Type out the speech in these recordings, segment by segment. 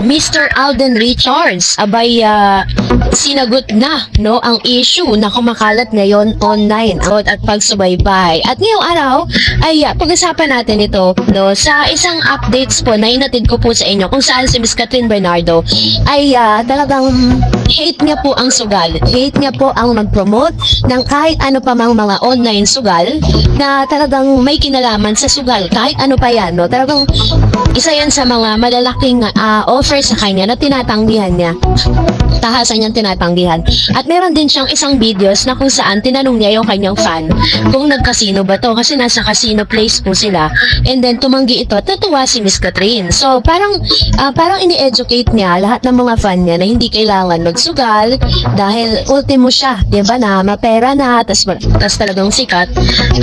Mr. Alden Richards, abay sinagot na no ang issue na kumakalat ngayon online at pagsubaybay. At ngayong araw ay pag-usapan natin ito no sa isang updates po na inatid ko po sa inyo kung saan si Miss Catherine Bernardo ay talagang hate niya po ang sugal. Hate niya po ang mag-promote ng kahit ano pa mang mga online sugal na talagang may kinalaman sa sugal. Kahit ano pa yan, no? Talagang isa yan sa mga malalaking offer sa kanya na tinatanggihan niya. Tahasan niyang tinatanggihan. At meron din siyang isang videos na kung saan tinanong niya yung kanyang fan kung nagkasino ba to kasi nasa casino place po sila. And then tumanggi ito at natuwa si Miss Catherine. So parang ini-educate niya lahat ng mga fan niya na hindi kailangan magsugal dahil ultimo siya, di ba, na mapera na tas talagang sikat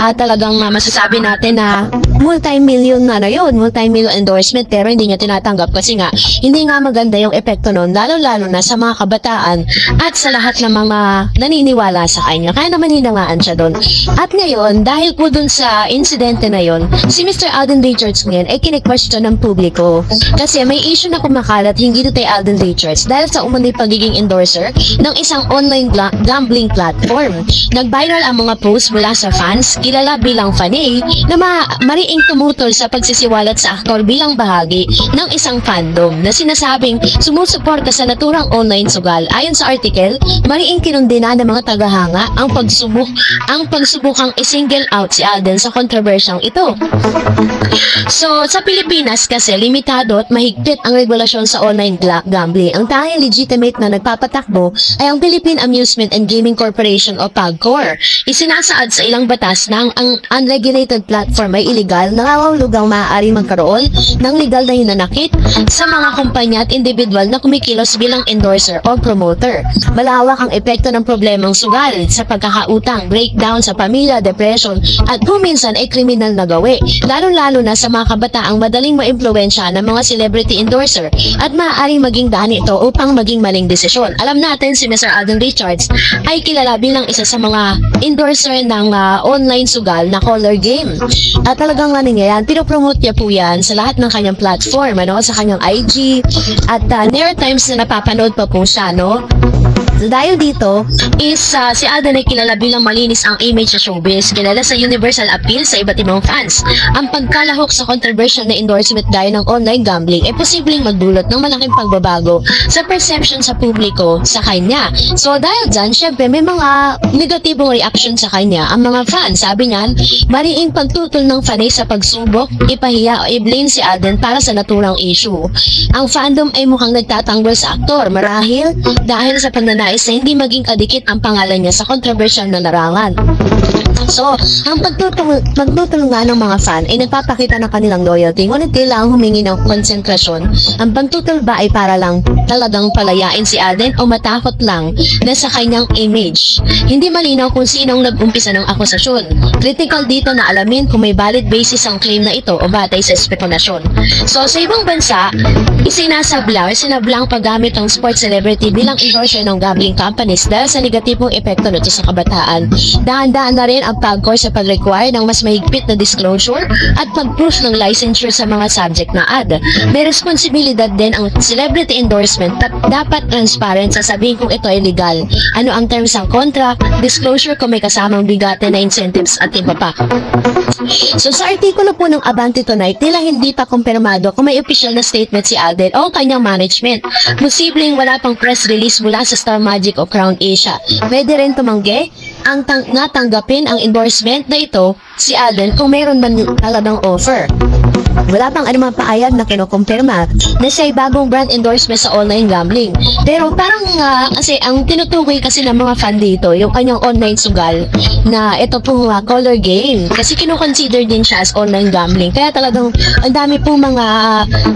at talagang masasabi natin na multi-million na yun, multi-million endorsement pero hindi niya tinatanggap kasi nga hindi nga maganda yung epekto nun lalo-lalo na sa mga kabataan at sa lahat ng mga naniniwala sa kanya. Kaya naman hinangaan siya doon. At ngayon, dahil po dun sa insidente na yon, si Mr. Alden Richards ngayon ay kine-question ng publiko. Kasi may issue na kumakalat hindi kay Alden Richards dahil sa umano'y pagiging endorser ng isang online gambling platform. Nag-viral ang mga posts mula sa fans, kilala bilang fanay, na mariing tumutol sa pagsisiwalat sa aktor bilang bahagi ng isang fandom na sinasabing sumusuporta sa naturang online sugal. Ayon sa article, mariing kinundina ng mga tagahanga ang pagsubukang i-single out si Alden sa kontrobersyang ito. So, sa Pilipinas kasi limitado at mahigpit ang regulasyon sa online gambling. Ang tanging legitimate na nagpapatakbo ay ang Philippine Amusement and Gaming Corporation o PAGCOR. Isinasaad sa ilang batas na ang unregulated platform ay illegal, nangangahulugang maaari magkaroon ng legal na hinanakit sa mga kumpanya at individual na kumikilos bilang endorser o promoter. Malawak ang epekto ng problemang sugal sa pagkakautang, breakdown sa pamilya, depression at kuminsan ay kriminal na gawi, lalo-lalo na sa mga kabataang madaling maimpluwensya ng mga celebrity endorser at maaaring maging daan ito upang maging maling desisyon. Alam natin si Mr. Alden Richards ay kilala bilang isa sa mga endorser ng online sugal na color game. At talagang yan, pinopromote niya po yan sa lahat ng kanyang platform, sa kanyang IG at near times na napapanood pa po siya, no? So, dahil dito is si Alden ay kilala bilang malinis ang image sa showbiz, kilala sa universal appeal sa iba't ibang fans. Ang pagkalahok sa controversial na endorsement gaya ng online gambling ay posibleng magdulot ng malaking pagbabago sa perception sa publiko sa kanya. So dahil dyan, syempre may mga negatibong reaction sa kanya ang mga fans. Sabi niyan, mariing pagtutol ng fanay sa pagsubok, ipahiya o i-blame si Alden para sa naturang issue. Ang fandom ay mukhang nagtatanggol sa aktor marahil dahil sa pagnanais na hindi maging kadikit ang pangalan niya sa kontrobersyal na larangan. So, ang pagtutulungan ng mga fan ay nagpapakita ng kanilang loyalty, ngunit kailangang humingi ng konsentrasyon. Ang pagtutol ba ay para lang talagang palayain si Alden o matakot lang na sa kanyang image? Hindi malinaw kung sinong nag-umpisa ng akusasyon. Critical dito na alamin kung may valid basis ang claim na ito o batay sa spekulasyon. So, sa ibang bansa, sinablang paggamit ng sports celebrity bilang endorser ng gambling companies dahil sa negatibong epekto nito sa kabataan. Dahan-dahan na rin ang PAGCOR sa pag-require ng mas mahigpit na disclosure at pag-proof ng licensure sa mga subject na ad. May responsibilidad din ang celebrity endorsement at dapat transparent sasabihin kung ito ay legal. Ano ang terms ng contract, disclosure kung may kasamang bigate na incentives at iba pa. So sa artikulo po ng Abante Tonight, tila hindi pa kumpirmado kung may official na statement si Alden o kanyang management. Posibleng wala pang press release mula sa Star Magic o Crown Asia. Pwede rin tumanggi ang natanggapin ang endorsement na ito si Alden kung mayroon man talagang offer. Wala pang anumang paayag na kinukumpirma na siya ay bagong brand endorsement sa online gambling. Pero parang kasi ang tinutukoy kasi ng mga fan dito, yung kanyang online sugal na ito pong color game. Kasi kinukonsider din siya as online gambling. Kaya talagang ang dami pong mga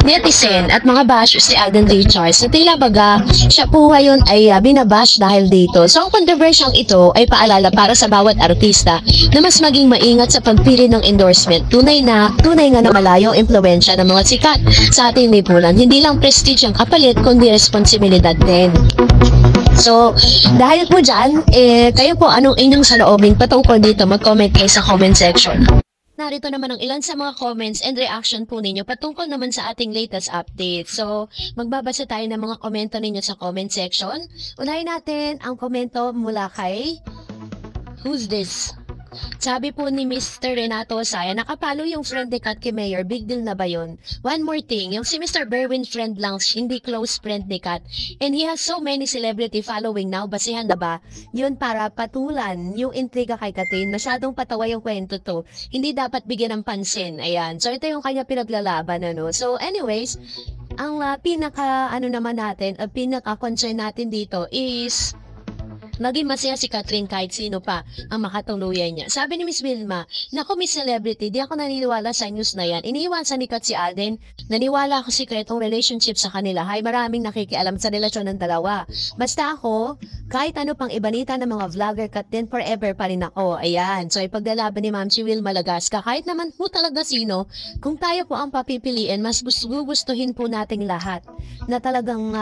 netizen at mga bashers si Alden Richards na tila baga siya po ngayon ay binabash dahil dito. So ang controversyang ito ay paalala para sa bawat artista na mas maging maingat sa pagpili ng endorsement. Tunay nga na malayo ang impluwensya ng mga sikat sa ating lipunan. Hindi lang prestige ang kapalit, kundi responsibilidad din. So, dahil po dyan, kayo po anong inyong saloobin patungkol dito, mag-comment kayo sa comment section. narito naman ang ilan sa mga comments and reaction po ninyo patungkol naman sa ating latest update. So, magbabasa tayo ng mga komento ninyo sa comment section. Unahin natin ang komento mula kay Who's This? Sabi po ni Mr. Renato Saya, nakapalo yung friend ni Kat kay Mayor, big deal na ba yun? One more thing, yung si Mr. Berwin friend lang, hindi close friend ni Kat. And he has so many celebrity following now, basihan na ba? Yun para patulan yung intriga kay Katrin. Masyadong patawa yung kwento to. Hindi dapat bigyan ng pansin. Ayan. So ito yung kanya pinaglalaban, ano? So anyways, ang pinaka-concern natin dito is maging masaya si Katrin kahit sino pa ang makatuluyan niya. Sabi ni Miss Vilma, naku Miss Celebrity, di ako naniniwala sa news na yan. Iniiwasan ni Kat si Alden. Naniwala ako sikretong relationship sa kanila. Hay, maraming nakikialam sa relasyon ng dalawa. Basta ako, kahit ano pang ibanita ng mga vlogger, Kat din forever pa rin ako. Ayan. So ipaglalaban ni Ma'am si Wilma Lagasca, kahit naman po talaga sino, kung tayo po ang papipiliin, mas gustuhin po nating lahat na talagang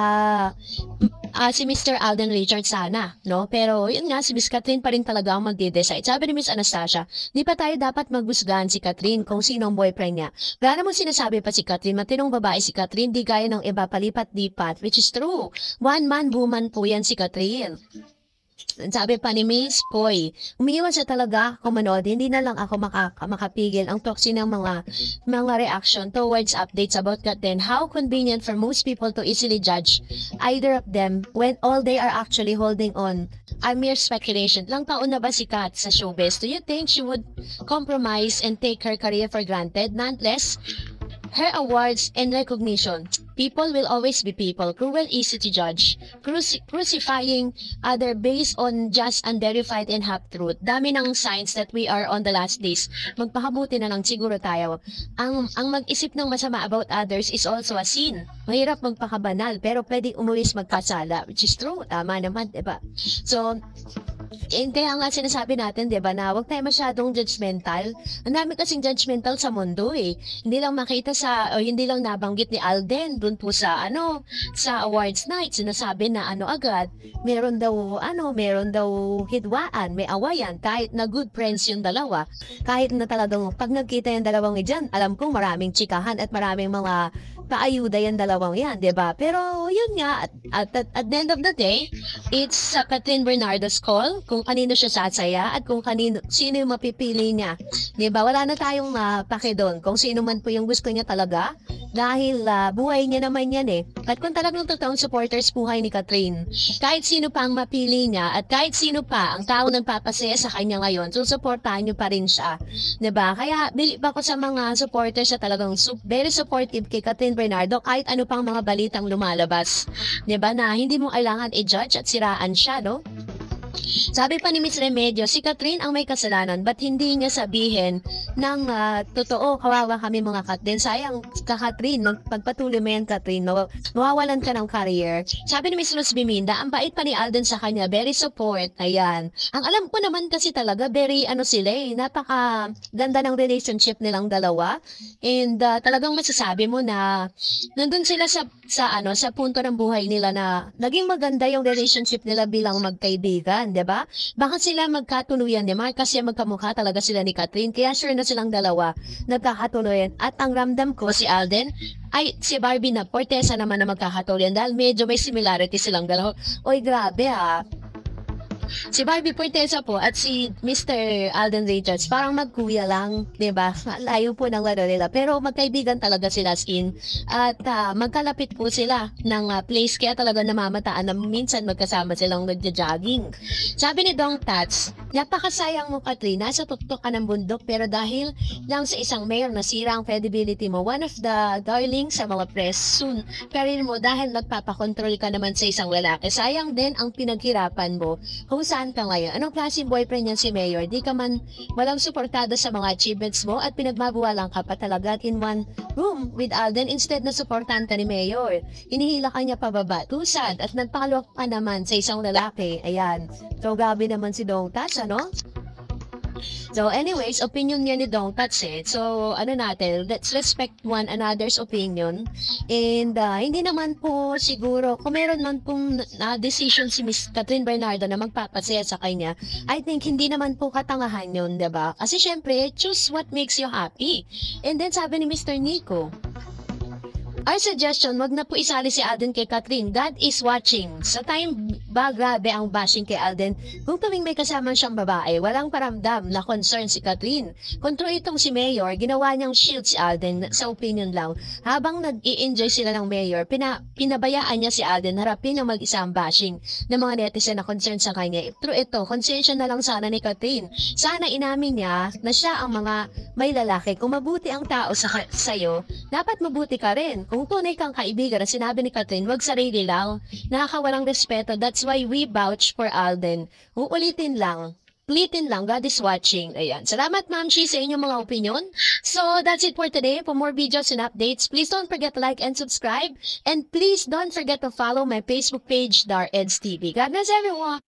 si Mr. Alden Richards sana, no? Pero yun nga, si Miss Katrin pa rin talaga ang magde-decide. Sabi ni Miss Anastasia, di pa tayo dapat maghusgahan si Katrin kung sino ang boyfriend niya. Gana mo sinasabi pa si Katrin, matinong babae si Katrin, di gaya ng iba palipat-lipat, which is true. One man, woman po yan si Katrin. Sabi pa ni Miss Koy, umiiwan siya talaga kung manood, hindi na lang ako makapigil ang toxic ng mga reaction towards updates about Katrin. How convenient for most people to easily judge either of them when all they are actually holding on are mere speculation. Lang taon na ba si Kat sa showbiz? Do you think she would compromise and take her career for granted? Nonetheless, her awards and recognition. People will always be people, cruel, easy to judge, crucifying other based on just unverified and half-truth. Dami ng signs that we are on the last days. Magpakabuti na lang siguro tayo. Ang mag-isip ng masama about others is also a sin. Mahirap magpakabanal, pero pwedeng umuwis magkasala, which is true. Tama naman, diba? So, kaya nga sinasabi natin, diba, na huwag tayo masyadong judgmental. Ang dami kasing judgmental sa mundo eh. Hindi lang makita hindi lang nabanggit ni Alden dun po sa sa awards night, sinasabi na agad, meron daw hidwaan, may awayan, kahit na good friends yung dalawa, kahit na talagang pag nagkita yung dalawang dyan, alam kong maraming chikahan at maraming mga paayuda yung dalawang yan, diba? Pero yun nga, at the end of the day, it's Katrin Bernardo's call kung kanino siya sasaya at kung sino yung mapipili niya. Diba? Wala na tayong pake doon kung sino man po yung gusto niya talaga, dahil buhay niya naman yan eh. At kung talagang totoong supporters buhay ni Katrin, kahit sino pa ang mapili niya at kahit sino pa ang tao nagpapasaya sa kanya ngayon, susuportahan niyo pa rin siya. Diba? Kaya bilib ako sa mga supporters na talagang very supportive kay Katrin Bernardo kahit ano pang mga balitang lumalabas. Diba? Na hindi mo kailangan i-judge at siraan siya, no? Sabi pa ni Miss Remedio, si Katrin ang may kasalanan, ba't hindi niya sabihin ng totoo, kawawa kami mga Katrin. Sayang ka Katrin, pagpatuloy mo yan Katrin, mawawalan ka ng career. Sabi ni Miss Luz Biminda, ang bait pa ni Alden sa kanya, very support, ayan. Ang alam ko naman kasi talaga, very sila napaka ganda ng relationship nilang dalawa. And talagang masasabi mo na nandun sila sa punto ng buhay nila na naging maganda yung relationship nila bilang magkaibigan. 'Di ba? Baka sila magkatuluyan, kasi magkamukha talaga sila ni Katrin. Kaya sure na silang dalawa nagkakatuluyan. At ang ramdam ko si Alden ay si Barbie na Portesa naman na magkakatuluyan dahil medyo may similarity silang dalawa. Oy, grabe ha. Si Barbie Portesa po at si Mr. Alden Richards parang magkuya lang, 'di ba? Layo po ng laro nila pero magkaibigan talaga sila skin at magkalapit po sila ng place kaya talaga namamataan na minsan magkasama silang nagja-jogging. Sabi ni Dong Tats, napakasayang mo Katrin, nasa tuktok ka ng bundok pero dahil lang sa isang mayor nasira ang credibility mo, one of the darlings sa mga press soon career mo dahil nagpapakontrol ka naman sa isang lalaki. Sayang din ang pinaghirapan mo. Kung saan ka ngayon? Anong klaseng boyfriend yan si Mayor? Di ka man walang suportado sa mga achievements mo at pinagbabawalan ka pa talaga in one room with Alden instead na suportahan ka ni Mayor. Hinihila ka niya pababa, tusad at nagpakalok ka naman sa isang lalaki. Ayan. So, gabi naman si Dong Tats, ano? So anyways, opinion niya ni Dong, that's it. So ano natin, let's respect one another's opinion. And hindi naman po siguro, kung meron man pong decision si Miss Catherine Bernardo na magpapasaya sa kanya, I think hindi naman po katangahan yun, diba? Kasi syempre, choose what makes you happy. And then sabi ni Mr. Nico, our suggestion, wag na po isali si Alden kay Catherine. God is watching. Sa time ba, grabe ang bashing kay Alden. Kung tuwing may kasama siyang babae, walang paramdam na concern si Catherine. Kontro itong si Mayor, ginawa niyang shield si Alden sa opinion lang. Habang nag-i-enjoy sila ng Mayor, pinabayaan niya si Alden harapin ang mag-isa ang bashing ng mga netizen na concern sa kanya. True ito, konsensya na lang sana ni Catherine. Sana inamin niya na siya ang mga may lalaki. Kung mabuti ang tao sa'yo, dapat mabuti ka rin. Kung tunay kang kaibigan na sinabi ni Catherine, wag sarili lang. Nakakawalang respeto. That's why we vouch for Alden. Uulitin lang. Ulitin lang. God is watching. Ayan. Salamat, Ma'am Shi, sa inyong mga opinion. So, that's it for today. For more videos and updates, please don't forget to like and subscribe. And please don't forget to follow my Facebook page, Dar Eds TV. God bless everyone.